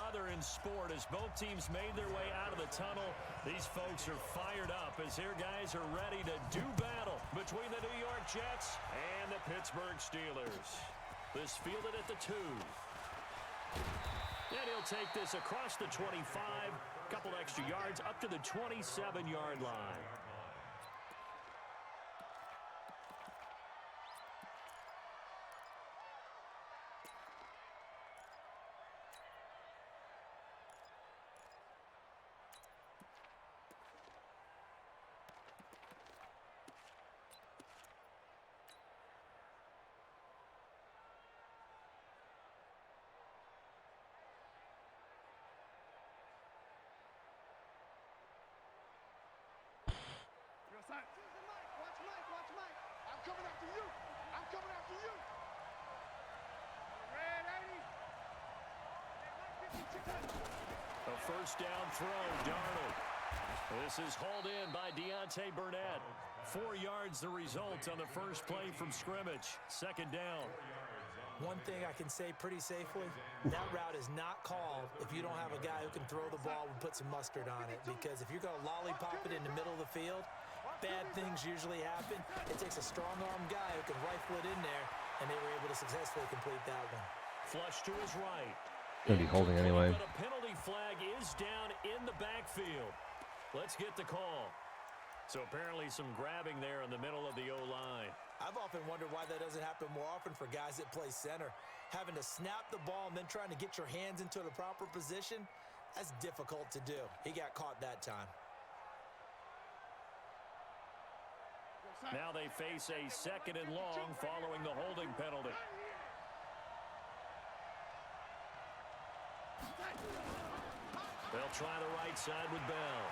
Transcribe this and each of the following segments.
other in sport as both teams made their way out of the tunnel. These folks are fired up as their guys are ready to do battle between the New York Jets and the Pittsburgh Steelers. This fielded at the 2. And he'll take this across the 25, a couple extra yards up to the 27-yard line. Watch Mike. I'm coming after you. I'm coming after you. Red 80. A first down throw, Darnold. This is hauled in by Deontay Burnett. 4 yards the result on the first play from scrimmage. Second down. One thing I can say pretty safely, that route is not called if you don't have a guy who can throw the ball and put some mustard on it. Because if you're going to lollipop it in the middle of the field, bad things usually happen. It takes a strong-arm guy who can rifle it in there, and they were able to successfully complete that one. Flush to his right. Gonna be holding anyway. But a penalty flag is down in the backfield. Let's get the call. So apparently some grabbing there in the middle of the O-line. I've often wondered why that doesn't happen more often for guys that play center. Having to snap the ball and then trying to get your hands into the proper position, that's difficult to do. He got caught that time. Now they face a second and long following the holding penalty. They'll try the right side with Bell.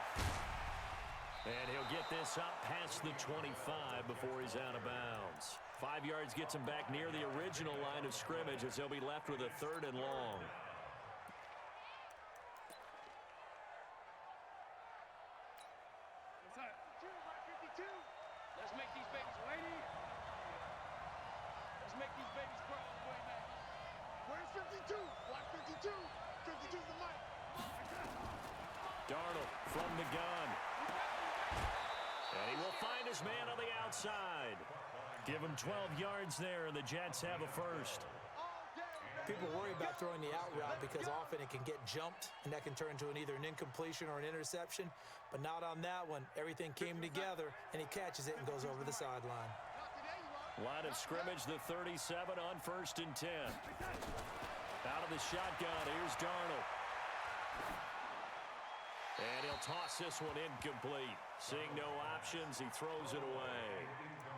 And he'll get this up past the 25 before he's out of bounds. 5 yards gets him back near the original line of scrimmage as he'll be left with a third and long. Let's make these babies lady. Let's make these babies cry all the way back. Where's 52? Block 52. 52's the mic. Darnold from the gun. And he will find his man on the outside. Give him 12 yards there, and the Jets have a first. People worry about throwing the out route because often it can get jumped, and that can turn into either an incompletion or an interception. But not on that one. Everything came together, and he catches it and goes over the sideline. Line of scrimmage, the 37 on 1st and 10. Out of the shotgun, here's Darnold. And he'll toss this one incomplete. Seeing no options, he throws it away.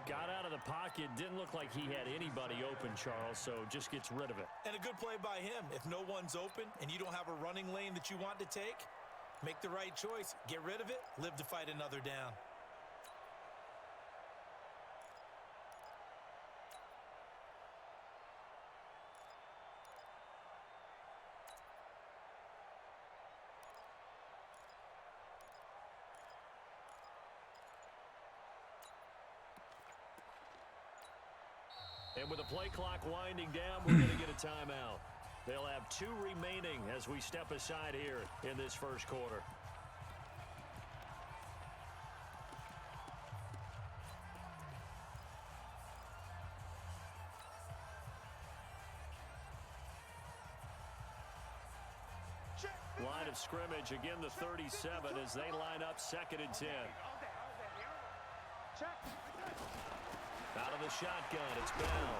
Got out of the pocket, didn't look like he had anybody open, Charles, so just gets rid of it. And a good play by him. If no one's open and you don't have a running lane that you want to take, make the right choice. Get rid of it, live to fight another down. And with the play clock winding down, we're going to get a timeout. They'll have 2 remaining as we step aside here in this first quarter. Line of scrimmage, again the 37 as they line up 2nd and 10. Out of the shotgun, it's Bell.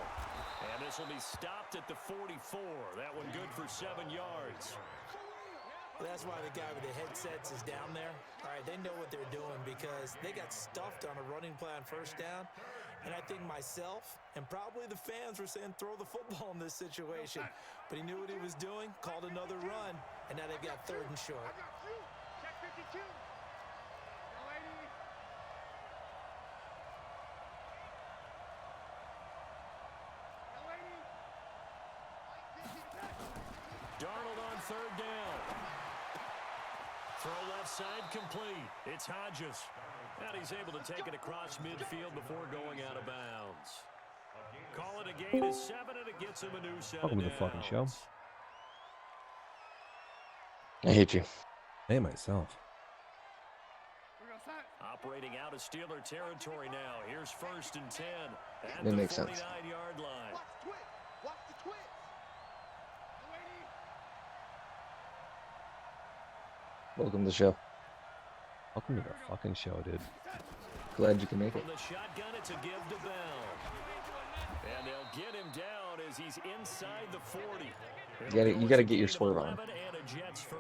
And this will be stopped at the 44. That one good for 7 yards. That's why the guy with the headsets is down there. All right, they know what they're doing because they got stuffed on a running play on 1st down. And I think myself and probably the fans were saying throw the football in this situation. But he knew what he was doing, called another run, and now they've got 3rd and short. Check 52. Darnold on 3rd down. Throw left side complete. It's Hodges. And he's able to take it across midfield before going out of bounds. Call it a gain of 7, and it gets him a new set of Welcome to the fucking show. downs. I hate you. Hey, myself. Operating out of Steeler territory now. Here's 1st and 10 at That the makes sense. 49-yard line. Watch the twist. Watch the twist. Welcome to the show. Welcome to the fucking show, dude. Glad you can make it. From the shotgun, it's a give to Bell. And they'll get him down as he's inside the 40. You gotta get your swerve on.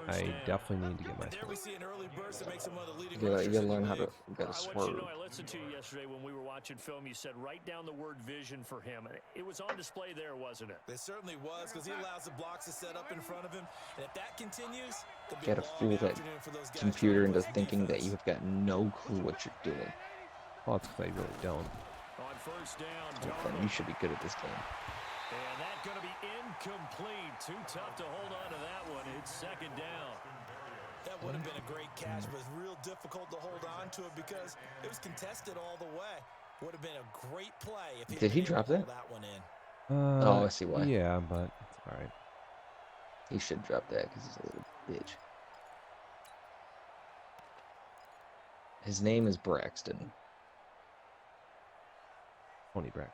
I definitely need to get my There we swerve. see an early burst that makes him one of the leading You rushers gotta in the learn how to. league. You gotta I want you swerve. to know, I listened to you yesterday when we were watching film. You said write down the word vision for him. It was on display there, wasn't it? It certainly was, because he allows the blocks to set up in front of him. And if that continues, it'll be You gotta a fool long that afternoon for those guys computer trying to into play thinking that defense. you have got no clue what you're doing. Well, it's because I really don't. On 1st down, Then Darnold. you should be good at this game. And that's going to be incomplete. Too tough to hold on to that one. It's 2nd down. That would have been a great catch, but it's real difficult to hold on to it because it was contested all the way. Would have been a great play if Did he been able drop to hold that? that one in. Oh, I see why. Yeah, but it's all right. He should drop that because he's a little bitch. His name is Braxton. Tony Brack.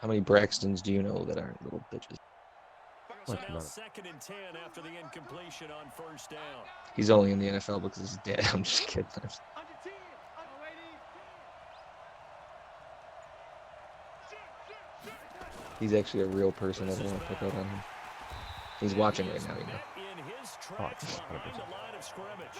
How many Braxtons do you know that aren't little bitches? So Like now none. 2nd and 10 after the incompletion on 1st down. He's only in the NFL because his dad. I'm just kidding. Under 10. He's actually a real person. I don't want to put that on him. He's watching right now, you know. In his Oh, tracks it's behind 100%. the line of scrimmage.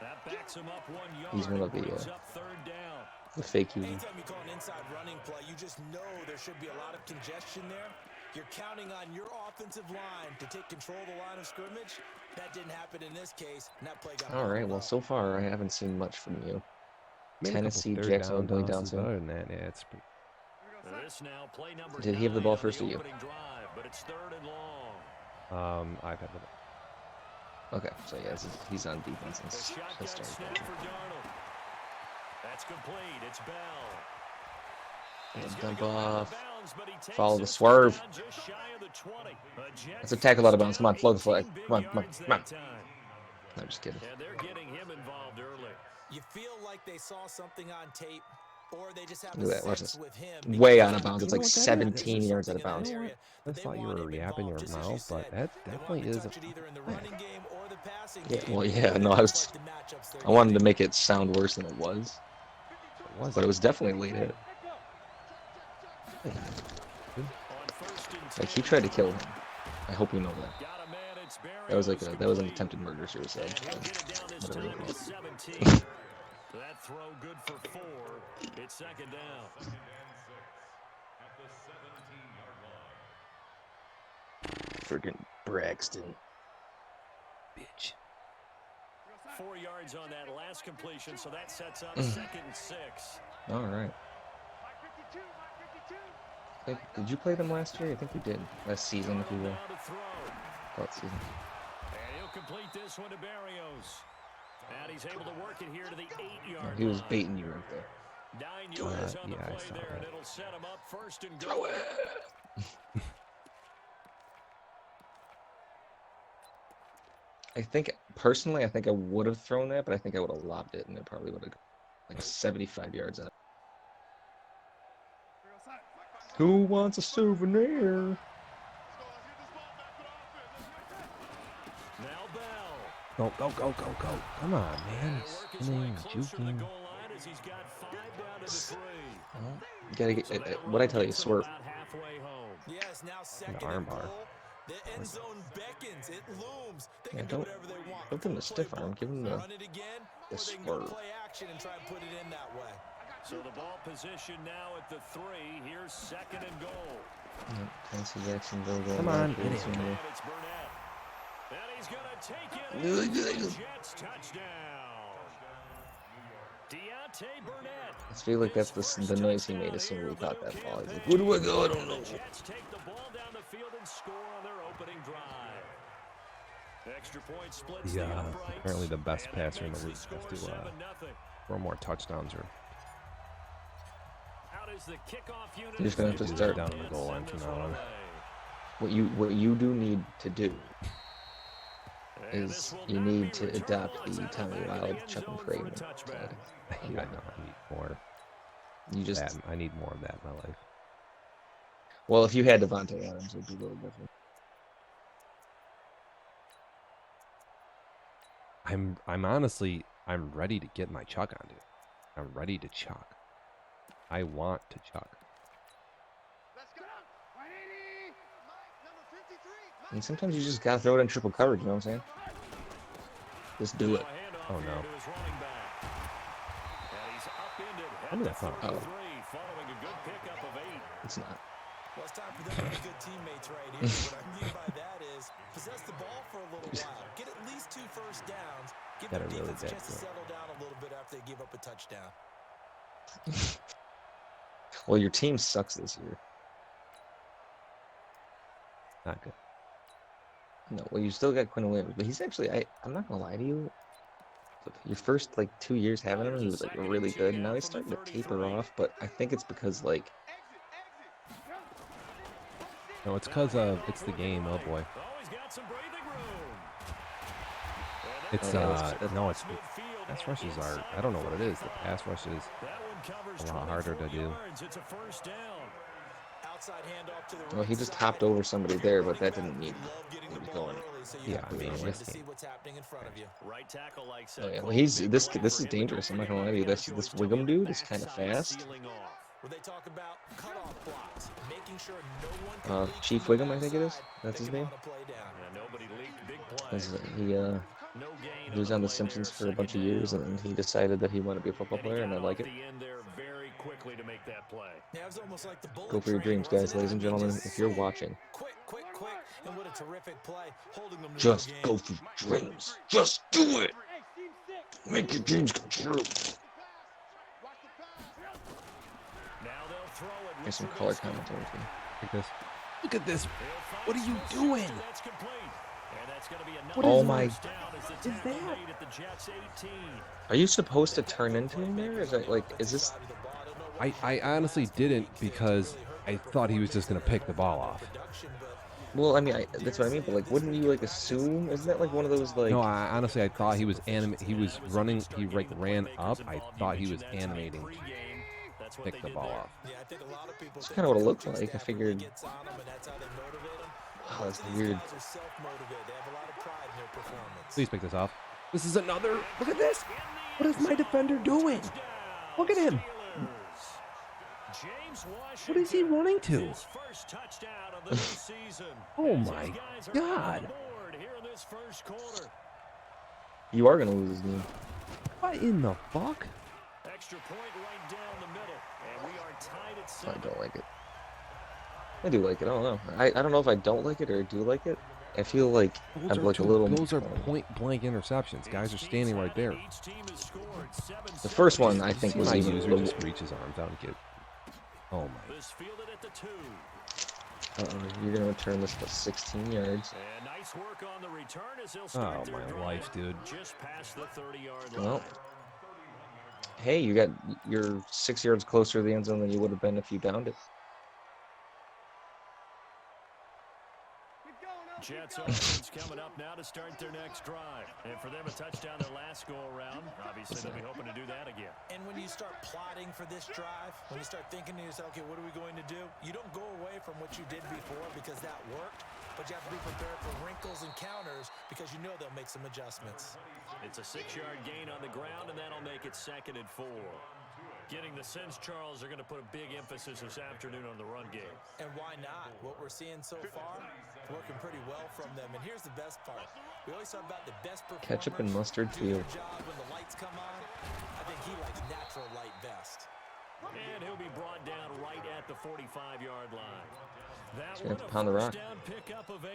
That backs him up 1 yard. He's one of the, brings up 3rd down. The fake Huey. Anytime you call an inside running play, you just know there should be a lot of congestion there. You're counting on your offensive line to take control of the line of scrimmage. That didn't happen in this case, and that play got All right. bottled Well, up. so far I haven't seen much from you. Made a couple Tennessee, third Jacksonville down going down passes, soon. but other than that, yeah, it's pretty. This now play number Did he have the ball 9 on first or you? opening drive, but it's 3rd and long. I've had the. Okay, so yeah, he's on defense. The He's shotgun starting. snap for Darnold. That's complete. It's Bell. He's gonna Dump go out of off. bounds, but he takes Follow the this swerve. one down just shy of the 20. That's a tackle out of bounds. Come on, Jets flow the flag. first down, Come on, 18 come on, big come on. yards that time. I'm just kidding. And they're getting him involved early. You feel like they saw something on tape, or they just have Look a at that, watch sense this. with him. Way because out of bounds. It's You know like what that is? 17 yards out of bounds. You know what? I thought you were yapping your mouth, but that definitely is a. Yeah, well, yeah, no, I wanted to make it sound worse than it was, but it was definitely late hit. On 1st and Like he 10, tried to kill him. I hope you know that. got a man, it's That was like Berrios that was an complete. attempted murder suicide. And he'll get it down this Whatever time it to was. 17. That throw good for 4. It's 2nd down. Freaking Braxton. Bitch. 4 yards on that last completion, so that sets up 2nd and 6. All right. Did you play them last year? I think we did. Last season, if you will. Now to throw. Last season. And he'll complete this one to Berrios. And he's able to work it here to the 8-yard He was line. baiting you right there. 9 yards on the yeah, I play saw there, and that. it'll set him up 1st and Throw goal. it. I think personally, I think I would have thrown that, but I think I would have lobbed it, and it probably would have like 75 yards out. Who wants a souvenir? Now Bell. Go! Come on, man. And work his way Spinning, closer to the juking. goal line as he's got 5 down to the 3. You gotta get So that what I run tell you, gets him swerve. about halfway home. Yes, now second arm and bar. goal. The end zone beckons. It looms. They Yeah, can do don't- whatever they want. don't give him the stiff arm, give him the- Run it again, the or they can go swerve. play action and try and put it in that way. So the ball position now at the 3. Here's 2nd and goal. Tennessee, Jacksonville. Come on, Raiders, get in. And it's Burnett. And he's going to take it in. The Jets touchdown. Deontay Burnett. I feel like that's the noise he made as soon as we caught that ball. He's like, where do I go? I don't know. The Jets take the ball down the field and score on their opening drive. Extra point splits the Yeah, uprights, apparently the best and that passer in the makes league has score to 7-0. throw more touchdowns or Out is the kickoff unit. You're just gonna have to do start down on the goal line from now on. what you do need to do And is this will you not need be to returned adopt once the out of Tommy the back of Wild the end Chuck and zone Pray for a mentality. touchback. Yeah, I know. I need more. You just That I need more of that in my life. well, if you had Devontae Adams, it'd be a little different. I'm honestly ready to get my chuck on, dude. I'm ready to chuck. I want to chuck. Let's go. 180. Mike, number 53. And sometimes you just gotta throw it in triple coverage. You know what I'm saying? Just do Now it. a handoff Oh, here no. to his running back. And he's upended How did at I the thought? 43, following a good pickup of 8. It's not. Well, it's time for them to be good teammates right here. What I mean by that is possess the ball for a little while. Get at least 2 first downs. Give Got their a really defense a bad chance to throw. settle down a little bit after they give up a touchdown. Well, your team sucks this year. Not good. No, well, you still got Quinn Williams, but he's actually I'm not gonna lie to you. Your first like 2 years having him, he was like really good. Now he's starting to taper off, but I think it's because like No, it's because it's the game. Oh boy. Oh, he's got some breathing room. It's no, it's Midfield pass and rushes are. inside I don't know what it is. The 45. pass rush is That one covers a lot harder to 24 do. yards. It's a first down. Outside handoff to the well, right he just side. hopped over somebody If you're there, a but that running didn't back, mean you love getting he the was ball going. early, so you Yeah, have I to be mean, patient this to see game. what's happening in front of you. Right tackle likes Oh, that yeah, call. well, he's Big this play this for is him, but dangerous. I'm don't not gonna lie to you. forget This about Wiggum Joe's dude is kind of backside fast. sealing off. Where they talk about cutoff blocks, making sure no one can leak Chief from the Wiggum, I think it is. backside That's that his can name. run a play down. Yeah, nobody leaked big play. 'Cause No gain he was the on The play Simpsons there, for a bunch of second years, down. and then he decided that he wanted to be a football And he player, and I got like off it. the end there very quickly to make that play. Yeah, it was almost like the bullet Go for your train, dreams, wasn't guys, it? ladies I and mean, gentlemen. just If you're so watching, quick, and what a terrific play, holding them to just no gain. go for your dreams. Just do it. Make your dreams come true. Watch the pass. Now they'll throw it. There's some with color Trubisky. commentary too. Like this. Look at this. He'll find What are you Smith-Schuster. doing? That's complete. And that's going to be another What Oh is my- first down as the tackle made at the Jets 18. Are you supposed to turn into him there? Is that like, is this? I honestly didn't because I thought he was just gonna pick the ball off. Well, I mean, that's what I mean. But like, wouldn't you like assume? Isn't that like one of those like? No, I thought he was He was running. He like ran up. I thought he was animating. That's what Pick they the did ball there. off. Yeah, I think a lot of people That's think kind of what it the looked coaching like. I staff really figured. gets on them, and that's how they motivate them. Oh, that's Most of weird. these guys are self-motivated. They have a lot of pride in their performance. Please pick this off. This is another. Look at this. What is my defender doing? Look at him. What is he running to? His first touchdown of the new season. Oh As my his guys are God. on the board here in this first quarter. You are gonna lose his game. What in the fuck? Extra point right down the middle, and we are tied at I 7. don't like it. I do like it. I don't know. I don't know if I don't like it or do like it. I feel like I'm like a little. Those are point blank interceptions. Guys are standing right there. Each team has scored 7 The first one I think was My even. user just reach his arms out and get. Oh my. This fielded at the 2. You're gonna return this for 16 yards. And nice work on the return as he'll start Oh their my drive life, dude. just past the 30-yard line. Well, hey, you're 6 yards closer to the end zone than you would have been if you downed it. Jets offense coming up now to start their next drive. And for them, a touchdown their last go-around. Obviously, they'll be hoping to do that again. And when you start plotting for this drive, when you start thinking to yourself, okay, what are we going to do? You don't go away from what you did before because that worked, but you have to be prepared for wrinkles and counters because you know they'll make some adjustments. It's a 6-yard gain on the ground, and that'll make it 2nd and 4. Getting the sense Charles are going to put a big emphasis this afternoon on the run game. And why not? What we're seeing so far, working pretty well from them. And here's the best part. We always talk about the best performers. Ketchup and mustard do their field. job when the lights come on. I think he likes natural light best. And he'll be brought down right at the 45-yard line. That He's gonna one, have to a pound the rock. first down pickup of 8.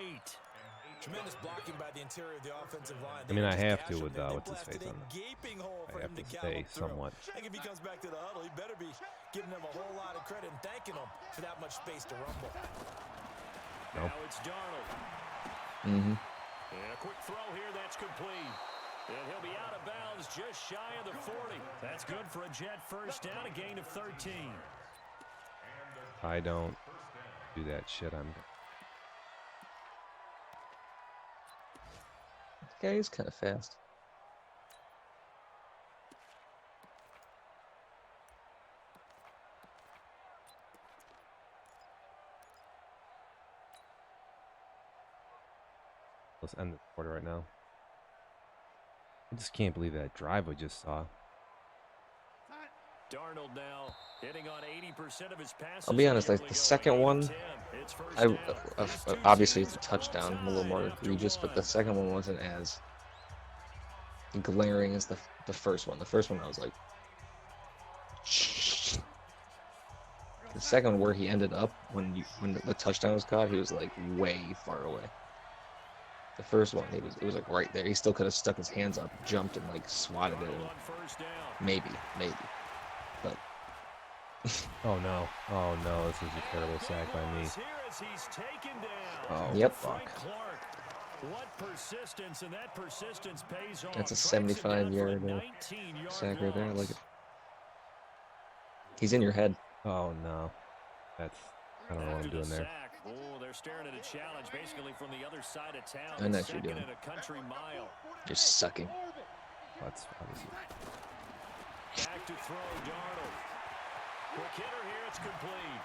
Tremendous blocking by the interior of the offensive line. I mean, I They have just to gash with him, and what's they his face blasted on a gaping hole for I have him to gallop stay through. somewhat. I think if he comes back to the huddle, he better be giving them a whole lot of credit and thanking them for that much space to rumble. Nope. Now it's Darnold. Mm-hmm. And a quick throw here, that's complete. And he'll be out of bounds just shy of the 40. That's good for a Jet first down, a gain of 13. I don't do that shit. Guy is kind of fast. Let's end the quarter right now. I just can't believe that drive we just saw. Darnold now hitting on 80% of his passes. I'll be honest, like the second one, obviously it's a touchdown, a little more egregious, but the second one wasn't as glaring as the first one. The first one I was like, the second one where he ended up when the touchdown was caught, he was like way far away. The first one, it was like right there. He still could have stuck his hands up, jumped, and like swatted it. Maybe, but. Oh no! Oh no! This is a terrible sack by me. Oh yep. Fuck. What persistence, and that persistence pays off. That's a 75-yard sack right there. I like it. He's in your head. Oh no! That's I don't know what I'm doing there. Oh, they're staring at a challenge basically from the other side of town. I know what you're doing. At a country mile. You're sucking. That's obviously. Back to throw, Darnold. Quick hitter here, it's complete.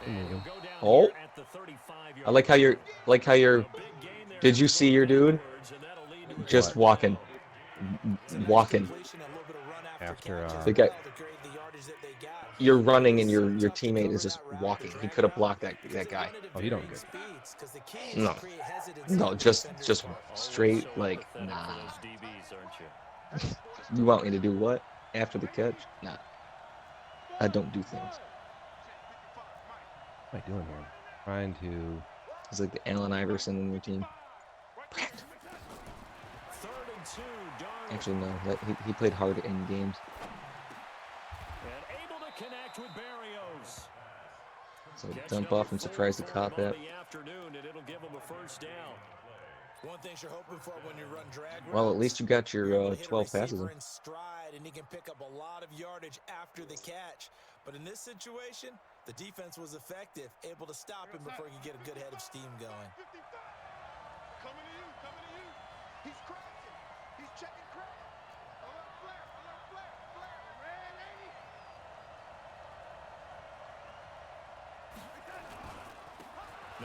And he'll go down here at the 35-yard I like how you're did you see your dude just walking After the guy, you're running and your teammate is just walking. He could have blocked that guy. Oh, you don't get. No, just straight like nah. You want me to do what after the catch? Nah, I don't do things. What am I doing here? Trying to. He's like the Allen Iverson in your team. Actually, no. He played hard in games. And able to connect with Barrios. So dump off. I'm surprised he caught that. One thing you're hoping for when you run drag Well, at least you got your 12 passes in. Stride, and he can pick up a lot of yardage after the catch. But in this situation, the defense was effective, able to stop him before he could get a good head of steam going. Coming to you. He's crashing. He's checking crash. Alert flare. Red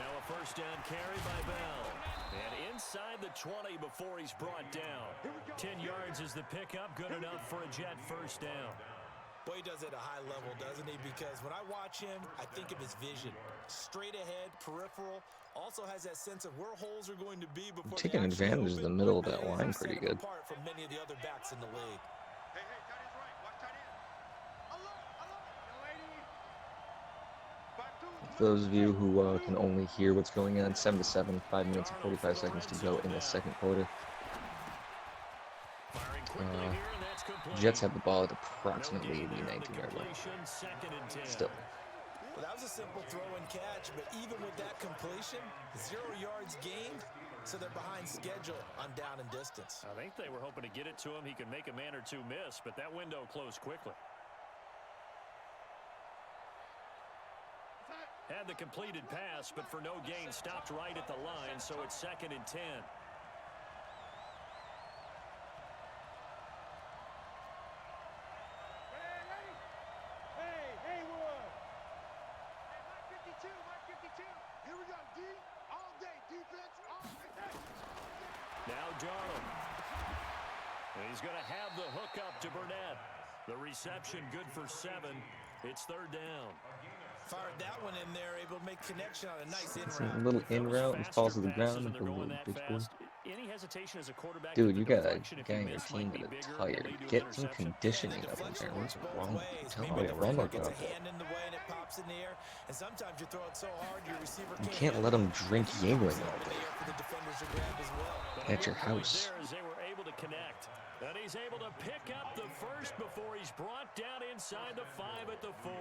80. Now a first down carry by Bell. And inside the 20 before he's brought down. 10 yards is the pickup, good enough for a Jet first down. Boy, he does it at a high level, doesn't he? Because when I watch him, I think of his vision. Straight ahead, peripheral, also has that sense of where holes are going to be before taking advantage of the middle of that line pretty good. From many of the other backs in the league. Hey, tight end's right. Watch tight end. Alert, young lady. For those of you who can only hear what's going on, 7-7, 5 minutes and 45 seconds to go in the second quarter. Jets have the ball at approximately the 19-yard line. Still. Well, that was a simple throw and catch, but even with that completion, 0 yards gained, so they're behind schedule on down and distance. I think they were hoping to get it to him. He could make a man or two miss, but that window closed quickly. Had the completed pass, but for no gain, stopped right at the line, so it's 2nd and 10. Now Darnold. And he's going to have the hook up to Burnett. The reception good for 7. It's 3rd down. Fired that one in there, able to make connection on a nice in It's a route. little in route and falls to the ground. And Any hesitation as a quarterback? dude, you got a guy on your team that is tired. Get some conditioning up in there. What's wrong with you? Tell him to run like that. You can't let him drink Yingling all day. At your house. They were able to connect. And he's able to pick up the first before he's brought down inside the 5 at the 4.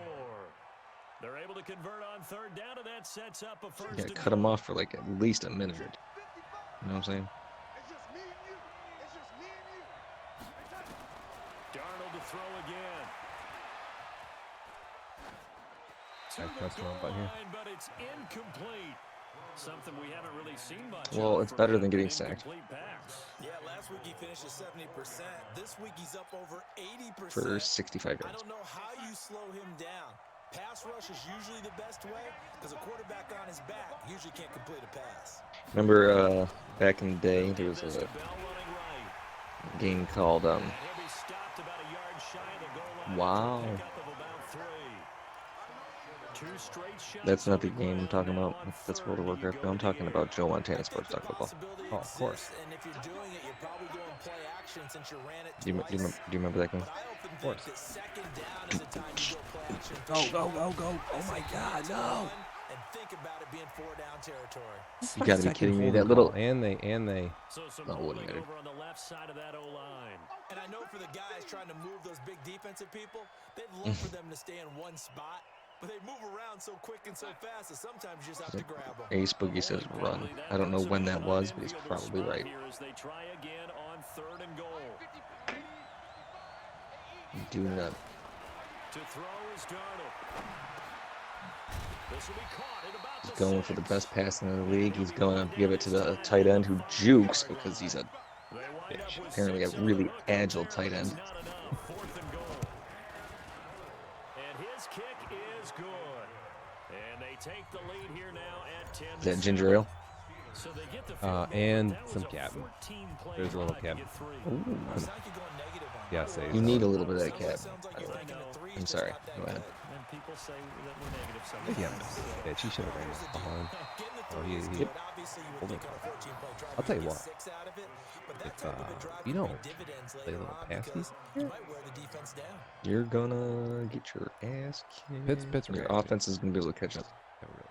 They're able to convert on 3rd down, and that sets up a first. Yeah, cut him off for like at least a minute. You know what I'm saying? Darnold to throw again. I pressed the wrong button here. But it's incomplete. Something we haven't really seen much Well, of it's from better him. than getting An sacked. incomplete pass. Yeah, last week he finished at 70%. This week he's up over 80%. For 65 I yards. don't know how you slow him down. Pass rush is usually the best way because a quarterback on his back usually can't complete a pass. Remember back in the day, there Give was this a to Bell running right. game called And he'll be stopped about a yard shy of the goal line Wow. for a pickup of about 3. 2 straight shots That's not the on game I'm ground talking now about. on That's 3rd, World of and you Warcraft. go No, I'm to the talking air. about Joe Montana I Sports think Talk the Football. possibility Oh, of course. exists, and if you're doing it, you're probably going play action since you ran it Do you twice. remember that game? But I often think course. that second down is a time you go play action. Go, go, go, go. Oh my God, no. And think about it being 4 down territory. You gotta be Second kidding me. holding That little. call. And they. So some Oh, wouldn't holding matter. over on the left side of that O-line. And I know for the guys trying to move those big defensive people, they'd love for them to stay in one spot. But they move around so quick and so fast that sometimes you just have to grab them. Ace Boogie says run. I don't know when that was, but he's probably right. Here as they try again on 3rd and goal. Do not. To throw is Darnold. This will be caught at about He's the going for the 6. best pass in the league. He's going to give it to the tight end who jukes because he's a They wind up with apparently a 6 on really the hook agile there, tight but it's end. not enough. 4th and goal. And his kick is good. And they take the lead here now at 10. Is that ginger ale? So they get the field goal, And but that some was a Captain. 14-play There's a little drive to Captain. get 3. Ooh. It's not like you're going negative on Yeah, that. say You need a little bit of that cap. Sounds like you're thinking the three's I'm just sorry. not that Go ahead. good. And people say that we're negative Yeah, sometimes. bitch. He should have ran it behind. Getting the Oh, three is he- good. Obviously, you would Hold think on. on a 14-play drive I'll tell you you'd what. get 6 out of it, but that If, type of a drive you could don't pay dividends play a later little on pass because you might wear the defense down. You're gonna get your ass kicked. Pittsburgh Your actually. offense is gonna be able to catch up. Yeah, really.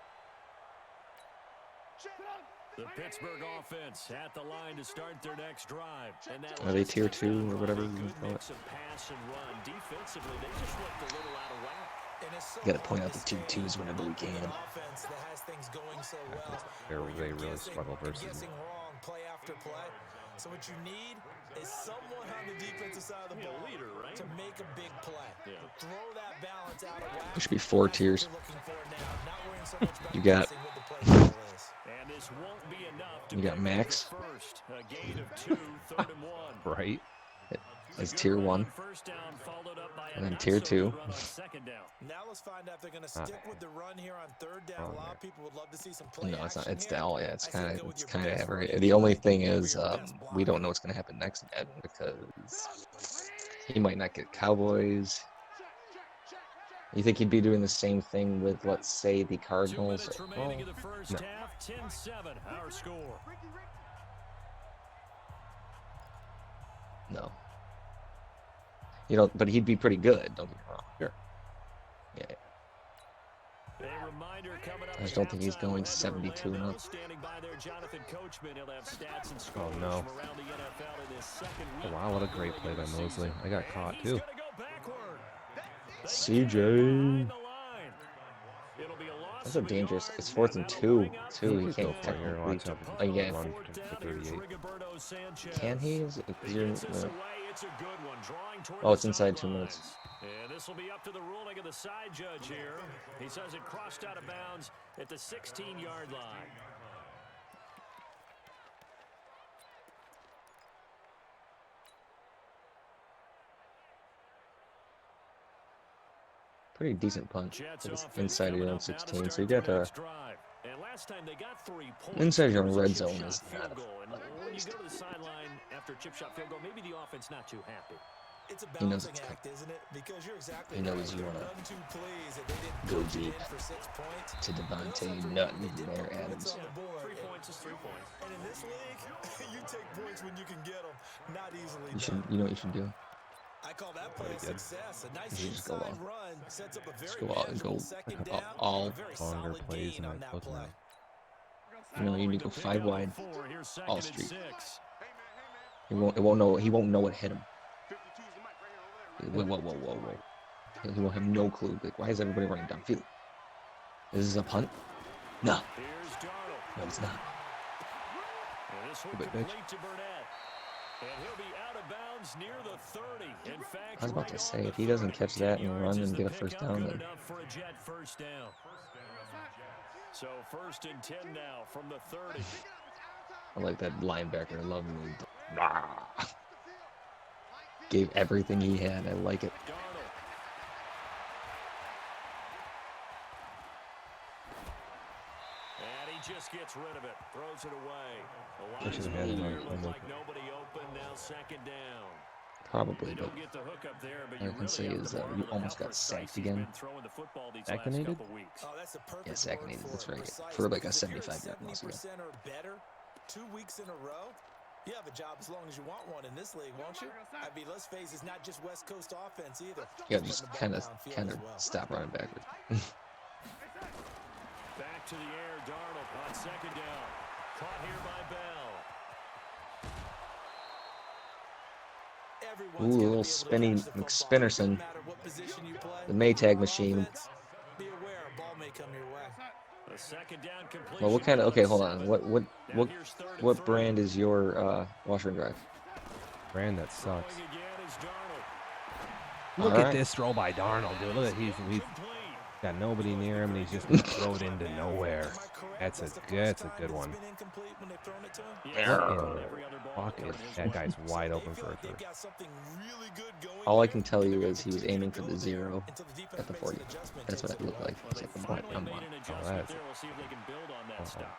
The Pittsburgh offense at the line to start their next drive. And that Are they last tier touchdown 2 or drive, whatever a you good call it? mix of pass and run. Defensively, they just looked a little out of whack. And it's so Gotta point hard out the to tier stay 2s whenever we with an can. offense that has things going so well. They where you're really guessing struggle and versus guessing wrong play after play. So what you need is someone on the defensive side of the Yeah, ball leader, right? to make a big play. Yeah. Throw that balance out of whack. There should be 4 That's what tiers. you're looking for now. Not worrying so much about You got- guessing what the play call is. And this won't be enough to You got pick up Max. the first. A gain of 2, 3rd and 1. Right? That's Good tier run 1. on first down, followed up by a And then not tier so 2. good run on second down. Now let's find out if they're going to stick with the run here on 3rd down. Oh, a lot yeah. of people would love to see some play No, it's not. action It's here. the all. Yeah, it's I say kind go of with it's your kind of best average. running The only back, thing go with is your best we don't blocker. know what's gonna happen next yet because he might not get Cowboys. You think he'd be doing the same thing with, let's say, the 2 Cardinals? minutes remaining in the first no. half. 10-7, our score. No. You know, but he'd be pretty good. Don't get me wrong. Sure. Yeah. A reminder coming up I just at don't think he's halftime, going we'll head to 72 Orlando. enough. Standing by there, Jonathan Coachman. He'll have stats and Oh, scores no. from around the NFL in his second Oh, week wow, what a of the great play by regular Mosley. season. I got And caught, he's too. gonna go backward. They CJ. get him behind the line. It'll be a loss That's a of a dangerous. yard, It's 4th and and that'll 2. bring up Too. He He's can't still playing here. technically. Watch out. Oh, yeah. Run Fourth for down, here's 38. Rigoberto Sanchez. Can he? Is He there, gets this away. It's a good one. Drawing toward Oh, the it's inside 2 sidelines. minutes. And this will be up to the ruling of the side judge here. He says it crossed out of bounds at the 16-yard line. pretty decent punch. Jets It's offense inside your coming own up now to 16, so start you got their next drive. And last time they got 3 points. inside your It own was a red chip zone shot is field not goal. And when you waste. go to the sideline after a chip shot field goal, maybe the offense not too happy. It's a He knows balancing it's act, isn't it? Because you're exactly He knows right. you They're wanna none too pleased that they didn't go punch it deep in for 6 points. to But they also have Devontae to Nutton remember they did there, put points Adams. on the board. 3 points is 3 points. And in this league, you take points when you can get them. Not easily You should. done. You know what you should do? I call that play a good. success. A nice You should just go inside long. run sets up a very Just go out and manageable go second all- down. all a very longer solid plays gain than on I that put play. now. You know, you need to go 5 wide, Here's second all and street. 6. He won't know. He won't know what hit him. Whoa. He will have no clue. Like, why is everybody running downfield? Is this a punt? No. Here's Darnold. No, it's not. And this one Stupid complete bitch. to Burnett. And he'll be out of bounds near the 30. In fact, I was about right to on say, the if he doesn't 30. catch 10 that and yards run is and the get a first pickup. down, Good then enough for a Jet first down. So 1st and 10 now from the 30. I like that linebacker. I love him. Rah. Gave everything he had. I like it. Darnold. And he just gets rid of it. Throws it away. The I should have line's had it there, on looked the- like nobody open. Now 2nd down. Probably, They but don't get the hook up there, but all you I can really say have is to marvel you at almost how got sacked precise he's again. been throwing the football these last Sackinated? couple weeks. Oh, that's a perfect Yeah, word sackinated. for That's it. very good. Precise, For like a because if you're 75-yard loss, yeah. 70% or better 2 weeks in a row, you have a job as long as you want one in this league, won't you? I mean, let's face it, it's not just West Coast offense either. You He's gotta just putting the ball kind downfield of as well. stop running backwards. Back to the air, Darnold on 2nd down. Caught here by Bell. Everyone's Ooh, a gonna little be able to spinny catch the football. McSpinnerson. Doesn't matter what position you play. The Maytag On machine. offense, be aware, a ball may come your way. A 2nd down completion. Well, what kind of? now Okay, at hold on. 7. What Now here's 3rd and what 3. brand is your washer and dry? Brand that Throwing sucks. again is Darnold. Look All at right. this throw by Darnold, dude. Look at he's Complete. got nobody near him, and he's just gonna throw it into nowhere. Am I correct? That's the a first time good it's one. been incomplete when they've thrown it to him? Yes, Arr. he caught every other ball Fuck coming it. his That way. guy's wide So open they feel for a like they've first. got something really good going All I here, can tell and they're you gonna is he was continue aiming to for go the there 0 until the defense at the makes 40. an adjustment, That's what takes it looked away. like. Well, It's they like, finally come made on. an adjustment that's- there. We'll see if they can build on that stop.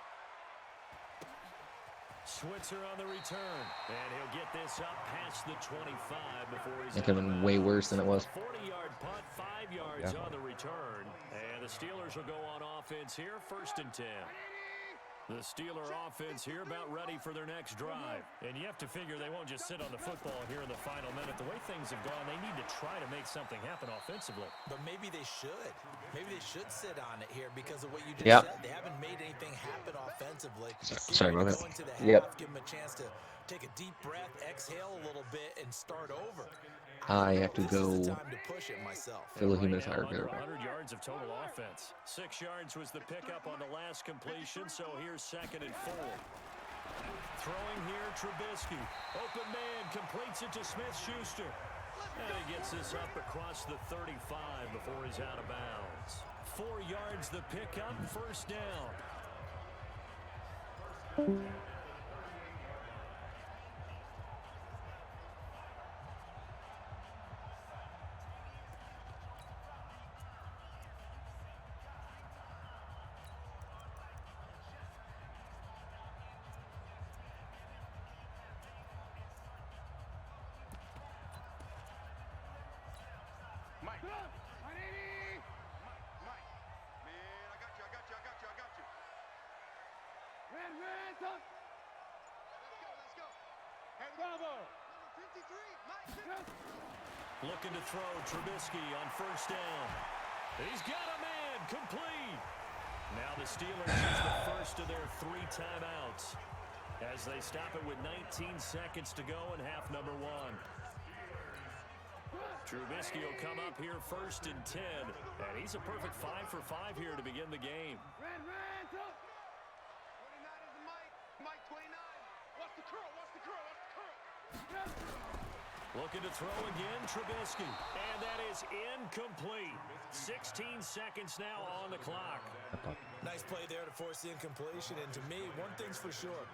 Switzer on the return, and he'll get this up past the 25 before he's That could have been way worse than it was. 40-yard punt, 5 yards on the return, and the Steelers will go on offense here, 1st and 10. The Steeler offense here about ready for their next drive. And you have to figure they won't just sit on the football here in the final minute. The way things have gone, they need to try to make something happen offensively. But maybe they should. Maybe they should sit on it here because of what you just Yep. said. They haven't made anything happen offensively. Sorry about that. Go into the Yep. half, give them a chance to take a deep breath, exhale a little bit, and start over. I have to This is the go time to push it myself. fill a Right now, humidifier. under Real quick. 100 yards of total offense. 6 yards was the pickup on the last completion, so here's 2nd and 4. Throwing here, Trubisky. Open man, completes it to Smith-Schuster. And he gets this up across the 35 before he's out of bounds. 4 yards the pickup, 1st down. Mike. Mike. Man, I got you. Red, up. Let's go. Hey, Bravo. Number 53, Mike. Looking to throw Trubisky on 1st down. He's got a man, complete. Now the Steelers use the first of their 3 timeouts as they stop it with 19 seconds to go in half number 1. Trubisky will come up here 1st and 10, and he's a perfect 5 for 5 here to begin the game. Red, up. 29 is the Mike. Mike 29. Watch the curl. Looking to throw again, Trubisky. And that is incomplete. 16 seconds now on the clock. Nice play there to force the incompletion. And to me, one thing's for sure.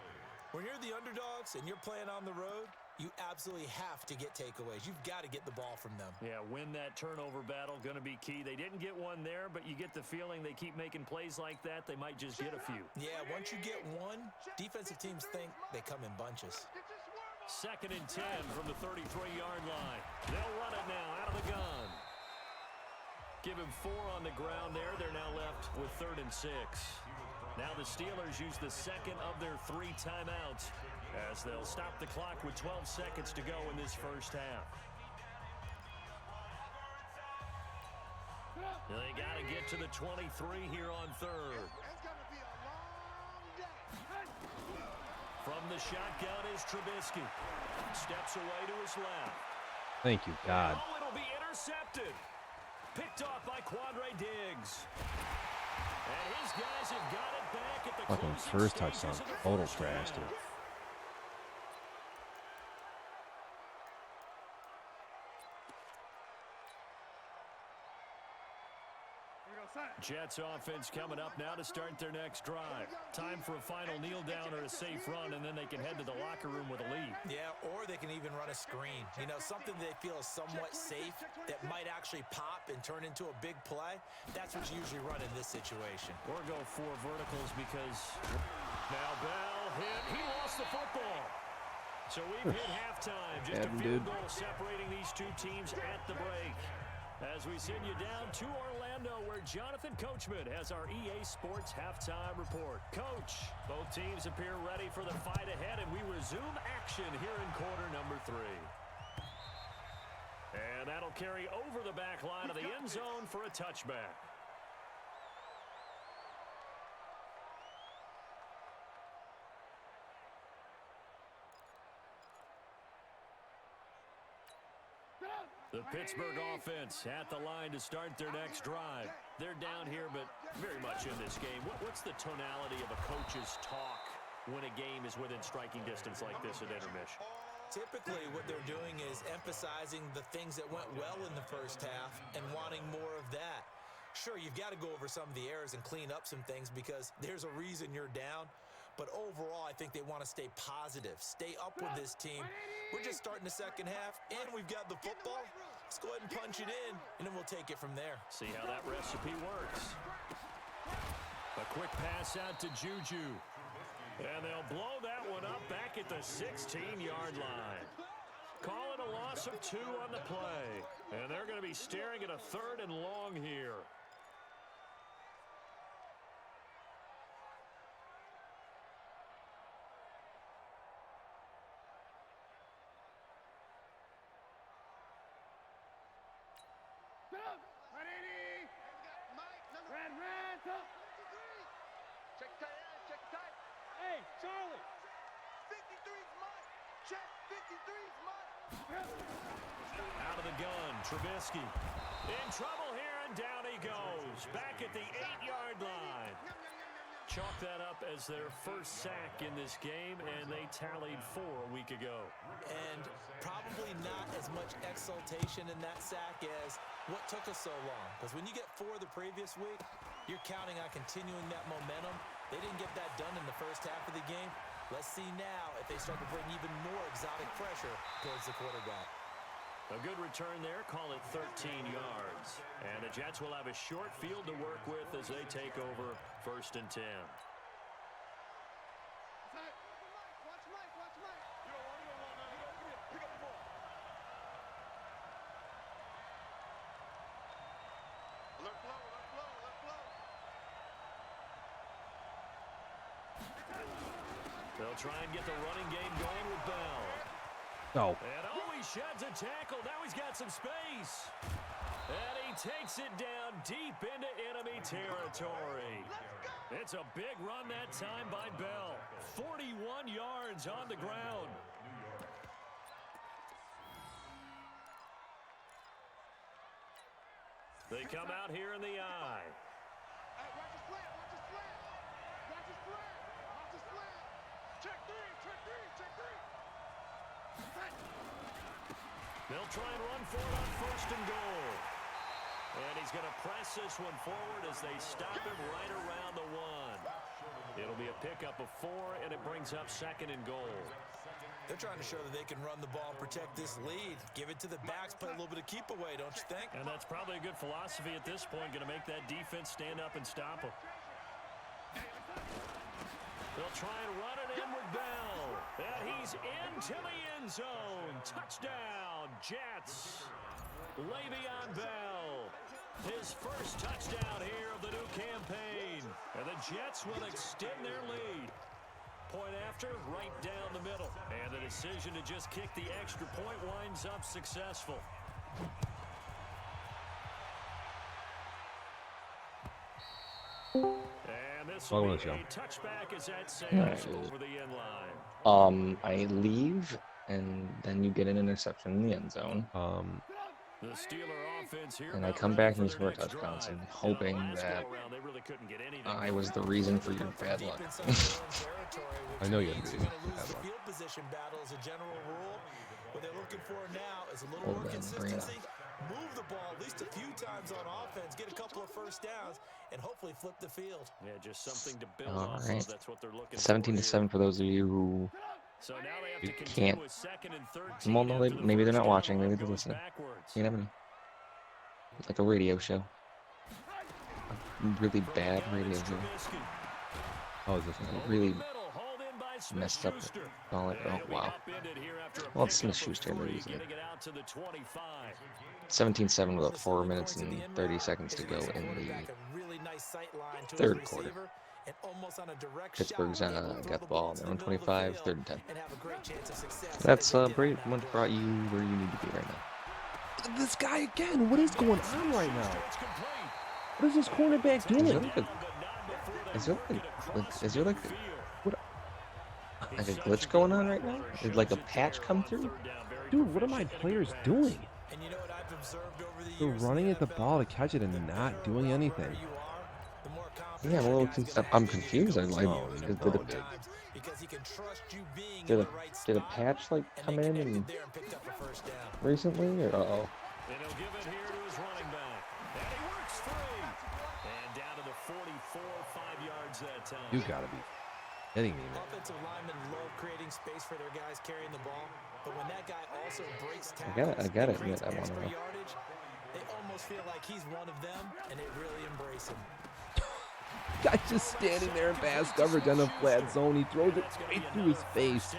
When you're the underdogs and you're playing on the road, you absolutely have to get takeaways. You've got to get the ball from them. Yeah, win that turnover battle, going to be key. They didn't get one there, but you get the feeling they keep making plays like that, they might just get a few. Yeah, once you get one, defensive teams think they come in bunches. 2nd and 10 from the 33-yard line. They'll run it now out of the gun. Give him 4 on the ground there. They're now left with 3rd and 6. Now the Steelers use the second of their 3 timeouts as they'll stop the clock with 12 seconds to go in this first half. They got to get to the 23 here on 3rd. From the shotgun is Trubisky. Steps away to his left. Thank you, God. Oh, it'll be intercepted. Picked off by Quandre Diggs. And his guys have got it back at the Fucking closing first stages touchdown. of the Total first trash, half. dude. Jets offense coming up now to start their next drive. Time for a final kneel down or a safe run, and then they can head to the locker room with a lead. Yeah, or they can even run a screen. You know, something they feel is somewhat safe that might actually pop and turn into a big play. That's what you usually run in this situation. Or go 4 verticals because now Bell hit. He lost the football. So we've hit halftime. Just a field goal separating these two teams at the break. As we send you down to Orlando, where Jonathan Coachman has our EA Sports halftime report. Coach, both teams appear ready for the fight ahead, and we resume action here in quarter number 3. And that'll carry over the back line of the end zone for a touchback. The Pittsburgh offense at the line to start their next drive. They're down here, but very much in this game. What's the tonality of a coach's talk when a game is within striking distance like this at intermission? Typically, what they're doing is emphasizing the things that went well in the first half and wanting more of that. Sure, you've got to go over some of the errors and clean up some things because there's a reason you're down. But overall, I think they want to stay positive, stay up with this team. We're just starting the second half, and we've got the football. Let's go ahead and punch it in, and then we'll take it from there. See how that recipe works. A quick pass out to Juju. And they'll blow that one up back at the 16-yard line. Call it a loss of 2 on the play. And they're going to be staring at a 3rd and long here. Hey, Charlie. 53's mine. Check 53's mine. Out of the gun, Trubisky. In trouble here, and down he goes. Back at the 8-yard line. Chalk that up as their first sack in this game, and they tallied 4 a week ago. And probably not as much exultation in that sack as what took us so long. Because when you get 4 the previous week, you're counting on continuing that momentum. They didn't get that done in the first half of the game. Let's see now if they start to bring even more exotic pressure towards the quarterback. A good return there, call it 13 yards. And the Jets will have a short field to work with as they take over 1st and 10. Watch Mike. You don't want now. Pick up the ball. Let flow. They'll try and get the running game going with Bell. No. And he sheds a tackle. Now he's got some space. And he takes it down deep into enemy territory. It's a big run that time by Bell. 41 yards on the ground. They come out here in the eye. Hey, watch his slant. Check three. They'll try and run for it on 1st and goal. And he's going to press this one forward as they stop him right around the 1. It'll be a pickup of 4, and it brings up 2nd and goal. They're trying to show that they can run the ball and protect this lead. Give it to the backs, play a little bit of keep away, don't you think? And that's probably a good philosophy at this point, going to make that defense stand up and stop them. They'll try and run it in with Bell. And he's into the end zone. Touchdown, Jets. Le'Veon Bell. His first touchdown here of the new campaign. And the Jets will extend their lead. Point after, right down the middle. And the decision to just kick the extra point winds up successful. And this will be a touchback as that sails over the end line. I leave, and then you get an interception in the end zone. The Steeler offense here, and I come back and you score touchdowns, and hoping that I was the reason for your bad luck. I know you had the bad luck. Field position battle as a general rule. What they're looking for now is a little more consistency, move the ball at least a few times on offense, get a couple of first downs, and hopefully flip the field. Yeah, just something to build All off right. of. That's what they're looking 17 for to 7 for those of you who So now they have you to contend can't. with 2nd and 13 Well, no, after the maybe they're first not down. watching. Maybe they're Goes listening. backwards. You never know. Like a radio show. A really From the bad gun, radio it's show. Trubisky. Oh, is this Like one? a really Middle, hauled in by messed up. Smith-Schuster. All like, And oh he'll be wow. upended here after a Well, it's pickup of Smith-Schuster. 3, Lose it. getting it out to the 25. 17-7 with about 4 minutes and 30 seconds to go in the third quarter. Pittsburgh's got the ball on their own 25, 3rd and 10. That's pretty much brought you where you need to be right now. This guy again. What is going on right now? What is this cornerback Is there doing? like a, is there like a glitch going on right now? Did like a patch come through? Dude, what are my players doing? They're running at the ball to catch it and not doing anything. Yeah, I'm a little I'm confused. Did a patch like come in and recently? Or uh-oh. And he'll give it here to his running back. And he works free. And down to the 44, 5 yards that time. You gotta be kidding me, man. Offensive linemen love creating space for their guys carrying the ball, but when that guy also breaks I gotta admit, I want to know. yardage, they almost feel like he's one of them, and they really embrace him. Guy's just standing there in pass coverage on the flat zone. He throws it right through his face.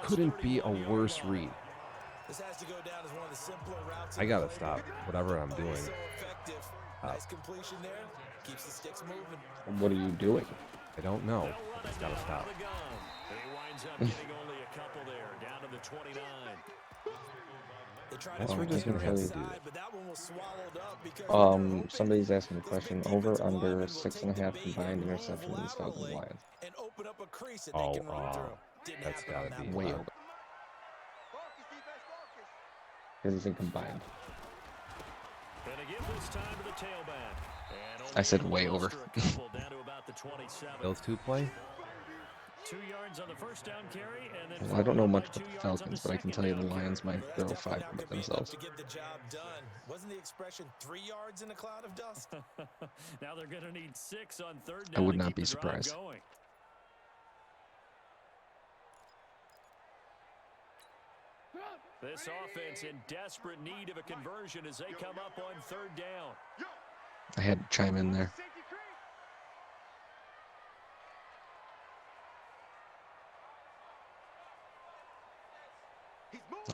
Couldn't be a worse read. This has to go down as one of the simpler routes. I gotta stop whatever I'm doing. So effective. Nice completion there. Keeps the sticks moving. What are you doing? I don't know. I just gotta stop. He winds up getting only a couple there, down to the 29. That's Oh, just I gonna can have tell to you. do it. Somebody's asking a question. Over under 6.5 combined interceptions, Falcons Lions. Oh, that's gotta be Way over. Because it's in combined. Gonna give this time to the tailback. And I said way only over. a couple down to about the 27. Those two play? 2 yards on the first down carry, and then Well, I don't know much followed by about 2 the yards on Falcons, but I can second tell you the down Lions carry. might throw 5 by themselves. To get the job done. Wasn't the expression 3 yards in a cloud of dust? Now they're going to need 6 on 3rd I down would to not keep be the drive surprised. going. This offense in desperate need of a conversion as they come up on 3rd down. I had to chime in there.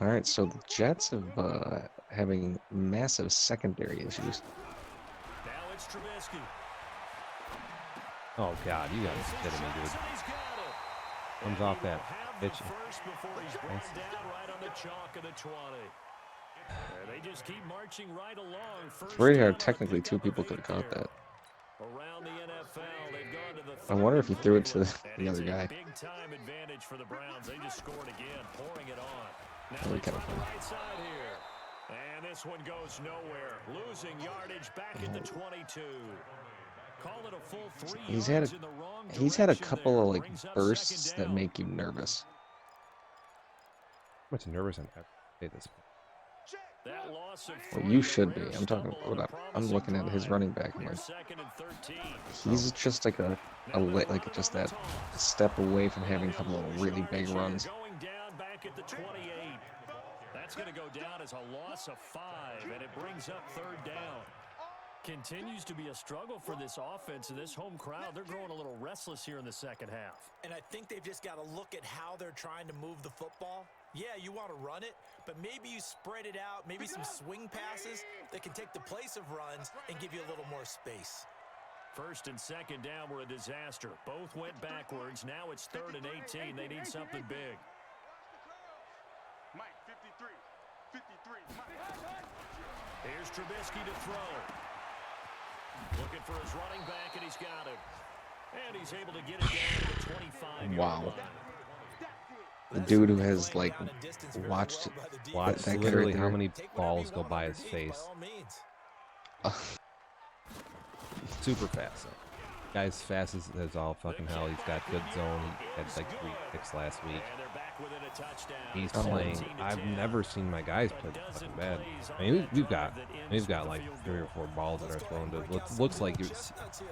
All right, so the Jets have having massive secondary issues. Now it's Trubisky. Oh, God. You gotta be kidding me, dude. He's got it. Comes off that Have the pitch. first before he's brought down right on the chalk of the 20. They just keep marching right along. It's pretty First hard. down Technically, on the 2 pickup people of could have caught 8 there. that. Around the NFL, they've gone to the I wonder if he 3rd threw and it to 3. the other guy. Big time advantage for the Browns. They just scored again, pouring it on. Now That'd they be try kinda the fun. right side here. And this one goes nowhere. Losing yardage back at the 22. Call it a full 3 He's yards had in the wrong He's had a direction couple there. of like Brings up bursts 2nd that down. make you nervous. I'm much nervous on this point. That loss of Well, 3, you a should be. rare I'm talking stumble on a about. I'm promising looking at his drive. running back. I'm Here's like, 2nd and 13. he's just like a like just that step away from having a couple of really big runs. Going down back at the 28. That's going to go down as a loss of 5, and it brings up 3rd down. Continues to be a struggle for this offense and this home crowd. They're growing a little restless here in the second half. And I think they've just got to look at how they're trying to move the football. Yeah, you want to run it, but maybe you spread it out, maybe some swing passes that can take the place of runs and give you a little more space. 1st and 2nd down were a disaster. Both went backwards. Now it's 3rd and 18. They need something big. Mike, 53. 53. Here's Trubisky to throw. Looking for his running back, and he's got it. And he's able to get it down to the 25. Wow. The dude who has like watched Watch that guy literally right how there. many balls go by his face. Super fast. Guy's fast as all fucking hell. He's got good zone. He had like 3 picks last week. And they're back within a touchdown. He's Oh. playing. 17 to I've 10. never seen my guys play A dozen fucking bad. plays I on mean, that we've drive got that ends with like a field 3 or goal. 4 balls that are thrown to. Looks like you're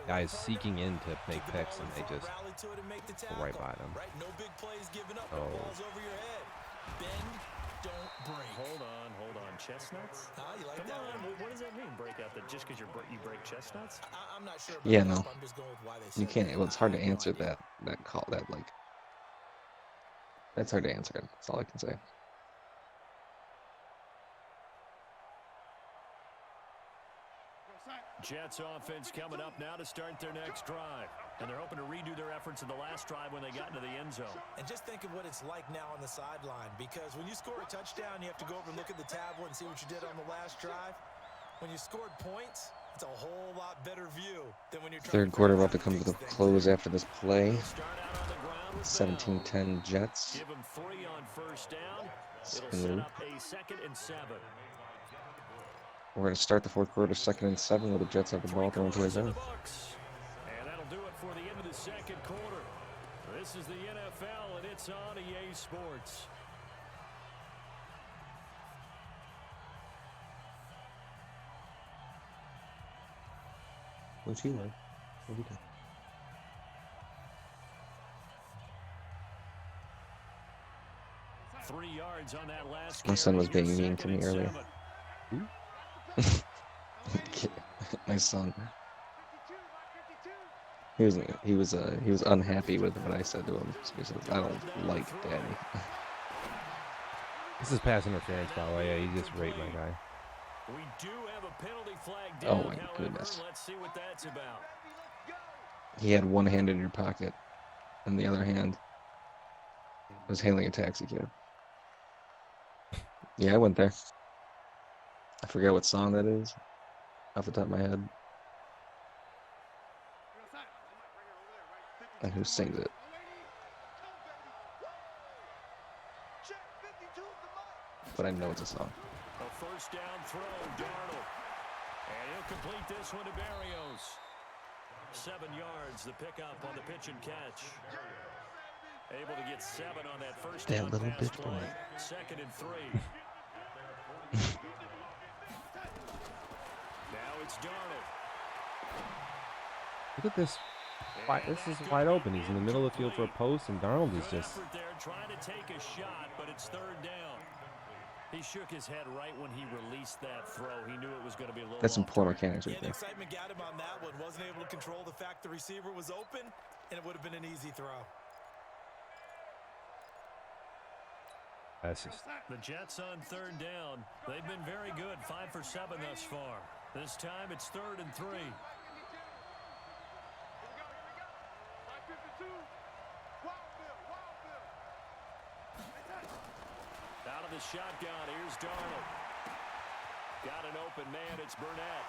guys seeking in to make picks, and they just go right by them. Right? No big plays given up. Oh. Balls over your head. Bend, don't break. Hold on. Chestnuts? You like Come that on. one? What does that mean? Break out that just because you break chestnuts? I'm not sure about Yeah, that, no. but I'm just going with why they You said can't. that. Well, it's hard to I have no answer idea. that call. That like. That's hard to answer. That's all I can say. Jets offense coming up now to start their next drive. And they're hoping to redo their efforts in the last drive when they got into the end zone. And just think of what it's like now on the sideline, because when you score a touchdown, you have to go over and look at the tablet and see what you did on the last drive. When you scored points, it's a whole lot better view than when you're trying Third quarter figure about to out come to these the things. close after this play. They'll start out on the ground with 17-10 Jets. Give them 3 on first down. It'll Spin set move. up a 2nd and 7. We're going to start the fourth quarter 2nd and 7 where the Jets have the ball thrown to Quarters their in the own. books. And that'll do it for the end of the second quarter. This is the NFL, and it's on EA Sports. What'd you like? What'd you do? Three yards on that last My son carry. was being Here's mean to 2nd me and earlier. 7. My son. He was unhappy with what I said to him. So he says, "I don't like Daddy." This is pass interference, by the way. Yeah, you just raped my guy. We do have a penalty flag Oh down, my however. goodness. Let's see what that's about. He had one hand in your pocket, and the other hand was hailing a taxi cab. Yeah, I went there. I forget what song that is off the top of my head. And who sings it? But I know it's a song. A first down throw, Darnold. And he'll complete this one to Barrios. 7 yards, the pickup on the pitch and catch. Able to get 7 on that first down That little pass bitch play. boy. 2nd and 3. Now it's Darnold. Look at this. This is wide open. He's in the middle of the field for a post, and Darnold is Good just. effort there, trying to take a shot, but it's 3rd down. He shook his head right when he released that throw. He knew it was going to be a little That's some off poor target. mechanics Yeah, right the there. excitement got him on that one. Wasn't able to control the fact the receiver was open, and it would have been an easy throw. That's just. The Jets on 3rd down. They've been very good, 5 for 7 thus far. This time it's 3rd and 3. Out of the shotgun, here's Darnold. Got an open man, it's Burnett.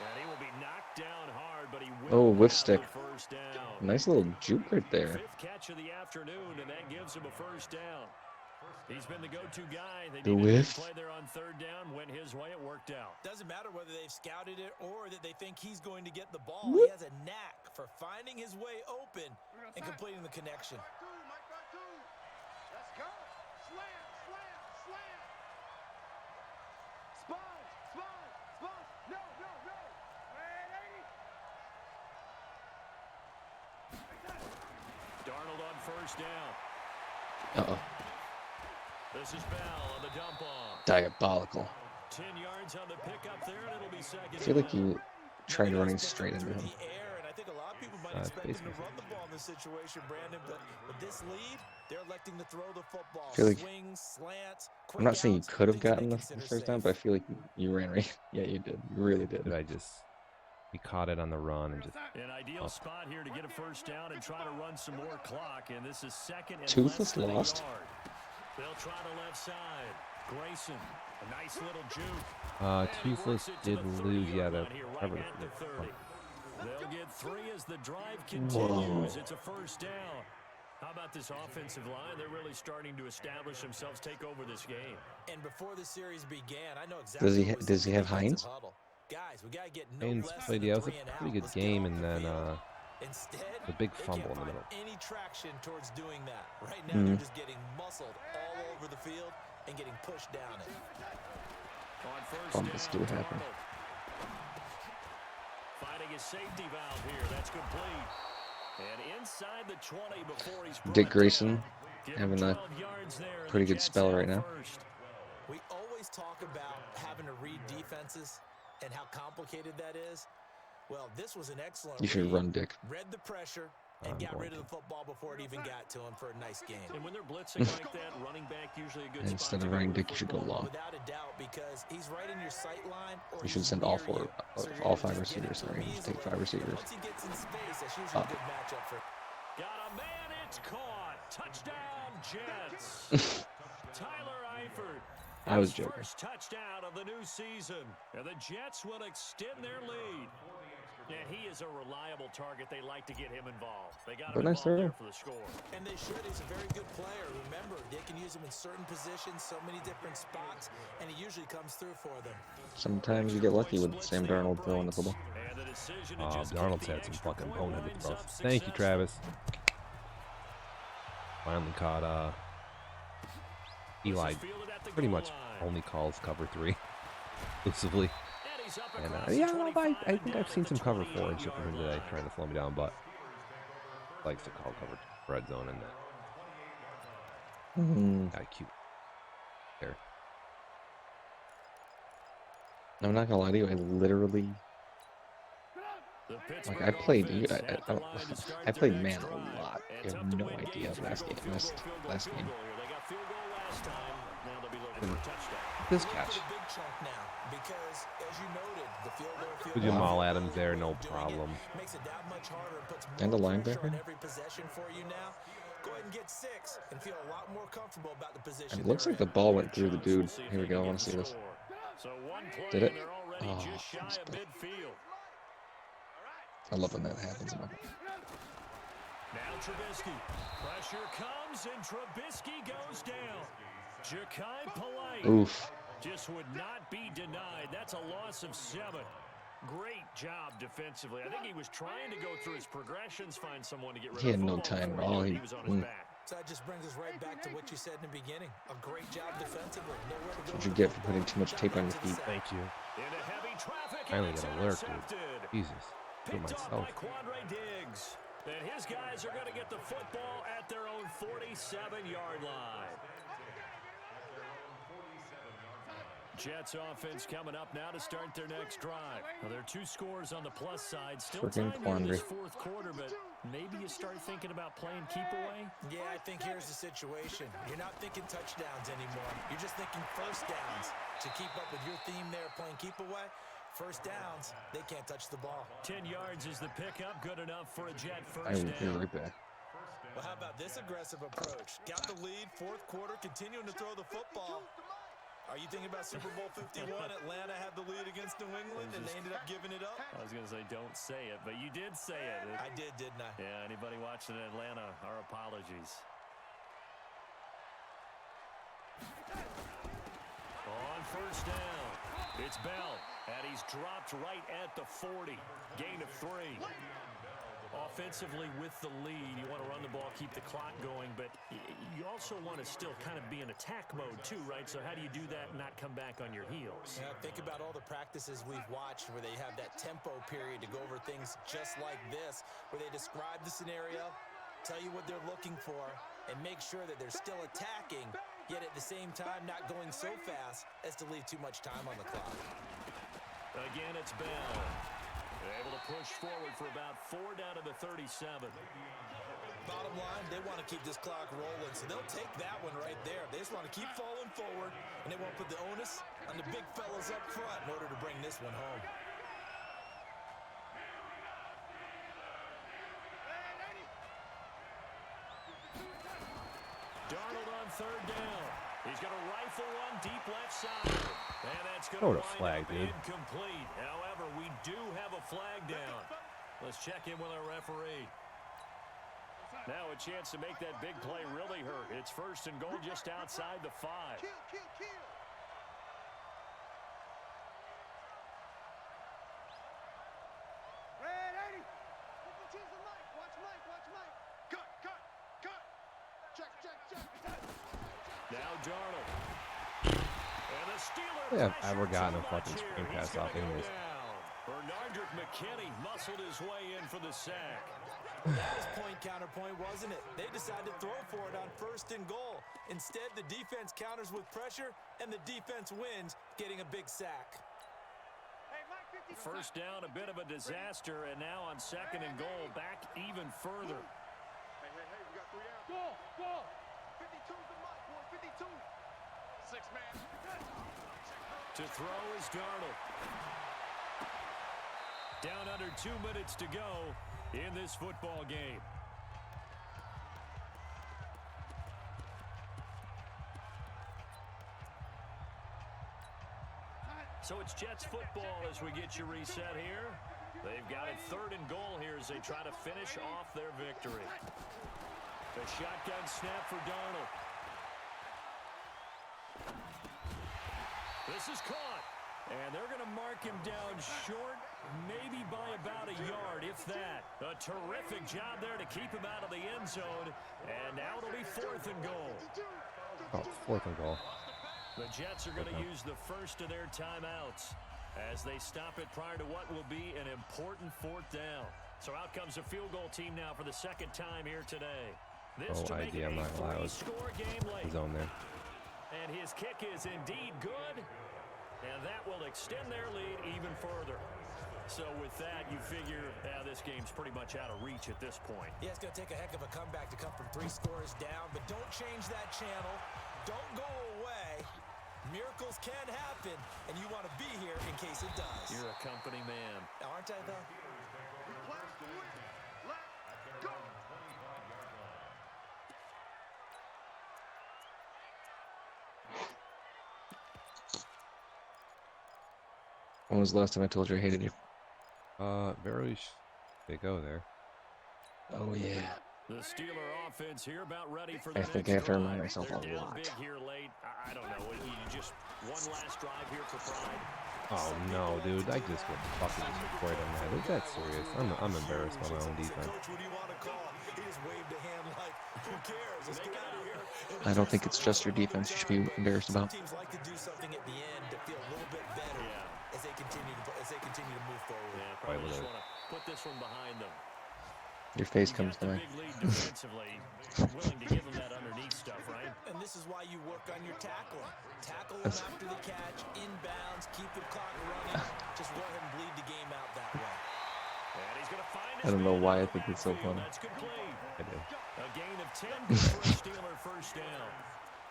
And he will be knocked down hard, but he will Oh, whiff have stick. the first down. Nice little juke right there. 5th catch of the afternoon, and that gives him a first down. He's been the go-to guy. They The needed a big whiff. play there on 3rd down. Went his way, it worked out. Doesn't matter whether they've scouted it or that they think he's going to get the ball. Whoop. He has a knack for finding his way open and completing the connection. Let's go. Slam, slam, slam. Spons, spons, spons. No, no, no. 180. Darnold on first down. Uh-oh. This is Bell on the dump off. Diabolical. 10 yards on the pickup there, and it'll be 2nd I feel like down. you tried running straight into him. The air, and I think a lot of people might It's expect him to basically- run the ball in this situation, Brandon, but with this lead, they're electing to throw the football. I feel like- Swings, slants, I'm not saying you quick outs, could have things they gotten the consider first down, safe. but I feel like you ran right. Yeah, you did. You really did. Did I just? He caught it on the run and just. An ideal spot here to get a first down and try to run some more clock, and this is 2nd and Toothless less than a lost. yard. They'll try the left side. Grayson, a nice little juke. And he Toothless works it to did the lose. 30-yard Yeah, the line here, right cover. at the 30. They'll get 3 as the drive Whoa. continues. It's a first down. How about this offensive line? They're really starting to establish themselves, take over this game. And before the series began, I know exactly Does he what was does he in the have defensive Hines? huddle. Guys, we gotta get no Saints less played, than yeah, it was a 3 and out. pretty good Let's get game, off and the then field. Instead, the big they fumble can't in the find middle. any traction towards doing that. Right now, Mm. they're just getting muscled all over the field and getting pushed down it. On first Fumbles do down, happen. Darnold. Finding his safety valve here. That's complete. And inside the 20 before he's Dick brought Grayson down. Give having him a 12 yards there, and pretty the good Jets spell have right now. first. We always talk about having to read defenses and how complicated that is. Well, this was an excellent You should read. run, Dick. Read the pressure and I'm got going rid of the football before it even got to him for a nice game. And when they're blitzing like that, running back usually a good And spot instead to of go running with the Dick, you should go football. long. Without a doubt, because he's right in your sight line or You should he's send all near four, you. So you're all able to 5 just get receivers. into him Sorry, just take easily. 5 receivers. Once he gets in space, that's usually a good matchup for. Got a man, it's caught. Touchdown, Jets. Tyler Eifert. I was his joking. First touchdown of the new season. And the Jets will extend their lead. And he is a reliable target. They like to get him involved. They got him But nice involved throw. there for the score. And they should. He's a very good player. Remember, they can use him in certain positions, so many different spots, and he usually comes through for them. Sometimes you get lucky with Sam Darnold throwing the football. And the decision to Oh, just kick Darnold's the had some extra fucking point boneheaded winds throws. up Thank you, successful. Travis. Finally caught Eli. This is fielded at the Pretty goal much line. only calls cover 3 exclusively. And he's up And across the yeah, I 25 think and I've down seen at the some cover 4 and shit 28-yard from him today, line. trying to slow me down, but likes to call cover red zone and Mm, got cute there. I'm not gonna lie to you. I literally, The like, Pittsburgh I played. offense I, at the line to start I their played next man drive. a lot. And You tough have to no win idea games when last you game. go field Last goal game. here. They got field goal last time. Now they'll be looking for a touchdown. This Look catch. for the big chunk now, because as you noted, the field With goal Jamal field Adams goal there, way no of doing it problem. makes it that much harder and puts And a more pressure linebacker? on every possession for you now. Go ahead and get 6 and feel a lot more comfortable about the position. It looks they're like the in. ball went through the Chunks. dude. We'll see if Here we they go. I can want get to see the this. score. So one play, Did it? and they're already Oh, just shy of midfield. I love when that happens. Now Trubisky. Pressure comes, and Trubisky goes down. Ja'Kai Polite Oof. just would not be denied. That's a loss of 7. Great job defensively. I think he was trying to go through his progressions, find someone to get rid He of had the no football time at before all. he was on his back. So that just brings us right back to what you said in the beginning. A great job defensively. Nowhere to go That's what with you the get for football. putting too much Got tape on right your to the feet. sack. Thank you. Into heavy traffic, and Finally it's got a lurk, dude. intercepted. Jesus. Do it Picked off myself. by Quandre Diggs. And his guys are going to get the football at their own 47-yard line. Jets offense coming up now to start their next drive. Well, there are 2 scores on the plus side. Still Freaking time here in this Quandre. 4th quarter, but maybe you start thinking about playing keep away. Yeah, I think here's the situation. You're not thinking touchdowns anymore. You're just thinking first downs. To keep up with your theme there, playing keep away, first downs, they can't touch the ball. 10 yards is the pickup. Good enough for a Jet I first will be down. right back. Well, how about this aggressive approach? Got the lead, 4th quarter, continuing to throw the football. Are you thinking about Super Bowl 51? Atlanta had the lead against New England, and they ended up giving it up? I was going to say don't say it, but you did say it. I did, didn't I? Yeah, anybody watching in Atlanta, our apologies. On first down, it's Bell, and he's dropped right at the 40. Gain of 3. Offensively with the lead, you want to run the ball, keep the clock going, but you also want to still kind of be in attack mode too, right? So how do you do that and not come back on your heels? Yeah, think about all the practices we've watched where they have that tempo period to go over things just like this, where they describe the scenario, tell you what they're looking for, and make sure that they're still attacking, yet at the same time not going so fast as to leave too much time on the clock. Again, it's Bell. They're able to push forward for about 4 down to the 37. Bottom line, they want to keep this clock rolling, so they'll take that one right there. They just want to keep falling forward, and they won't put the onus on the big fellas up front in order to bring this one home. Darnold on 3rd down. He's going to rifle one deep left side. And that's going Throw to the flag, dude. incomplete. However, we do have a flag down. Let's check in with our referee. Now a chance to make that big play really hurt. It's 1st and goal just outside the 5. Darnold. And the Steeler They have pressure ever gotten too a fucking much screen here. pass He's off gonna go anyways. down. Bernardrick McKinney muscled his way in for the sack. That was point counterpoint, wasn't it? They decided to throw for it on 1st and goal. Instead, the defense counters with pressure, and the defense wins, getting a big sack. First down, a bit of a disaster, and now on 2nd and goal, back even further. Hey, we got 3 out. Go. 52's the mark, boy. 52. 6 man. To throw is Darnold. Down under 2 minutes to go in this football game. So it's Jets football as we get you reset here. They've got it 3rd and goal here as they try to finish off their victory. The shotgun snap for Darnold. This is caught. And they're going to mark him down short, maybe by about a yard, if that. A terrific job there to keep him out of the end zone. And now it'll be 4th and goal. Oh, 4th and goal. The Jets are going to use the first of their timeouts as they stop it prior to what will be an important 4th down. So out comes a field goal team now for the 2nd time here today. This to make it I'm not a gonna lie. I was 3-score game late. zone there. And his kick is indeed good. And that will extend their lead even further. So with that, you figure this game's pretty much out of reach at this point. Yeah, it's going to take a heck of a comeback to come from 3 scores down, but don't change that channel. Don't go away. Miracles can happen, and you want to be here in case it does. You're a company man. Aren't I, though? Class to win. Let's go. When was the last time I told you I hated you? Barely they go there. Oh, yeah. The Steeler offense here about ready for the I next think I have to remind drive. myself They're a down lot. big here late. I don't know. You just one last drive here for pride. Oh no, dude! I just get fucking destroyed on that. Is that serious? I'm embarrassed by my own defense. Coach, what do you want to call? He just waved a hand like, who cares? Let's get out of here. I don't think it's just your defense you should be embarrassed about. Teams like to do something at the end to feel a little bit better as they continue to move forward. Yeah, probably just want to put this one behind them. Your face comes to the mind. big lead defensively, willing to give them that underneath stuff, right? And this is why you work on your tackling. Tackle them after the catch, inbounds, keep the clock running. Just go ahead and bleed the game out that way. And he's going to find I don't know why I think it's so funny. That's complete. I do. A gain of 10 good for a Steeler first down.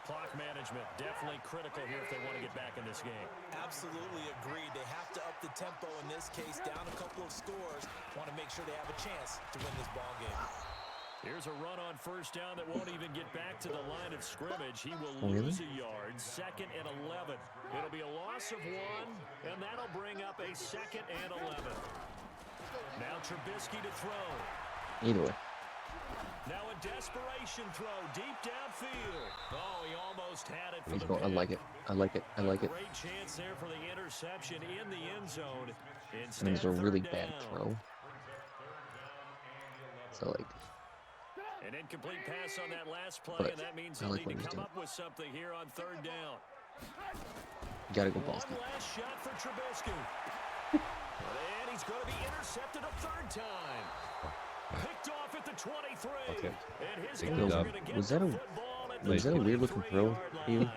Clock management definitely critical here if they want to get back in this game. Absolutely agreed. They have to up the tempo in this case, down a couple of scores. Want to make sure they have a chance to win this ball game. Here's a run on first down that won't even get back to the line of scrimmage. He will Really? lose a yard. 2nd and 11. It'll be a loss of 1, and that'll bring up a 2nd and 11. Now Trubisky to throw. Either way. Now a desperation throw deep downfield. Oh, he almost had it for He's the going, I pick. like it. I like it. I like it. Great chance there for the interception in the end zone. And it's a really bad throw. So, like, An incomplete pass on that last play, But and that means I he'll like need what to he's come doing. up with something here on 3rd down. you gotta go balls One deep. last shot for Trubisky. And he's going to be intercepted a 3rd time. Picked off at the 23. Okay. And his Big guys are dub. going to get Was the that a- football at the was that a weird looking throw, 23-yard even? line.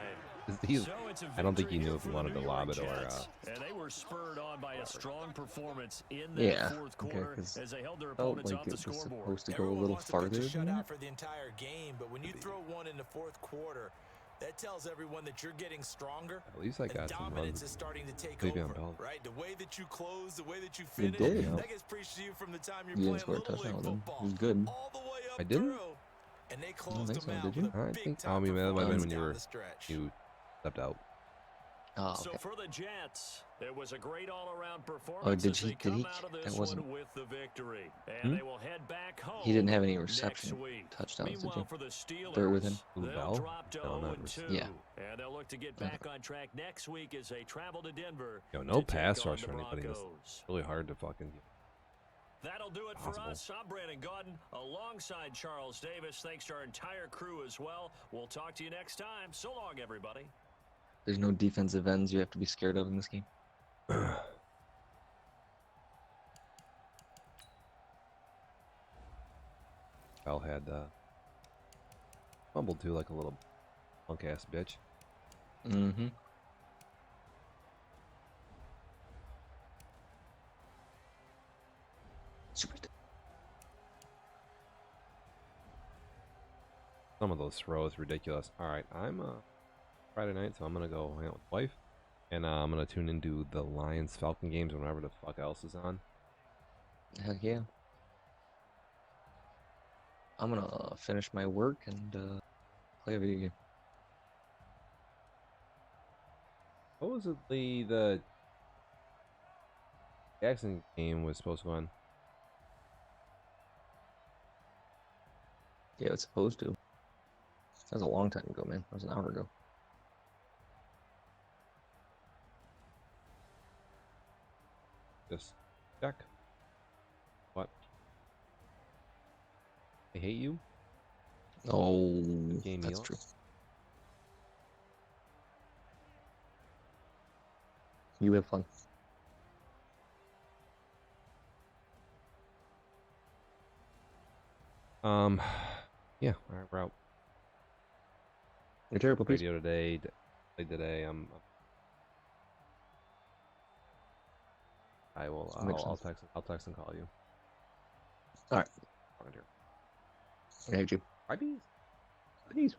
He's, So it's a I don't think he victory knew here if he for wanted the to New lob York it or. Jets. And they were spurred on by a strong performance in that Yeah, 4th okay, quarter 'cause as they held their felt opponents like off it the was scoreboard. supposed to go a Everyone little wants to pick farther the than shutout that. for the entire game, but when you throw one in the 4th quarter, that tells everyone that you're getting stronger. At least I And got some dominance runs. is starting to take Leave me over, on Bell. right? The way that you close, the way that you You finish, did, that gets preached to you from the time you're You didn't playing score a Little League touchdown with him. football. It was good. All the way up I didn't? through. And they I don't closed think them so, out did you? with a I big think- time I mean, that might have been when performance you down were- the stretch. You stepped out. Oh, So okay. for the Jets, it was a great all-around performance. Oh, did as he- they did come he- out of that this wasn't- one with the victory, and they will head back home. He didn't have any next reception week. touchdowns, did Meanwhile, he? for the Steelers, They're with him. Who, they'll Bell? drop to No, not 0-2, Yeah. and they'll look to get back on track next week as they travel to Denver. Yo, no to pass take on rush the for anybody. It's Broncos. really hard to fucking. That'll do it for us. I'm Brandon Gaudin alongside Charles Davis. Thanks to our entire crew as well. We'll talk to you next time. So long, everybody. There's no defensive ends you have to be scared of in this game. Kyle had fumbled too like a little punk ass bitch. Mm-hmm. Some of those throws ridiculous. All right, I'm Friday night, so I'm gonna go hang out with the wife, and I'm gonna tune into the Lions Falcon games whenever the fuck else is on. Heck yeah. I'm gonna finish my work and play a video game. Supposedly the Jackson game was supposed to go on. Yeah, it's supposed to. That was a long time ago, man. That was an hour ago. Just check. What? I hate you. Oh, Game that's meal. true. You have fun. Yeah. All right, we're out. You're terrible. Peace. Radio today. Played today. I will. I'll text and call you. All right. Talking to you. I hate you. Bye, bees. Peace.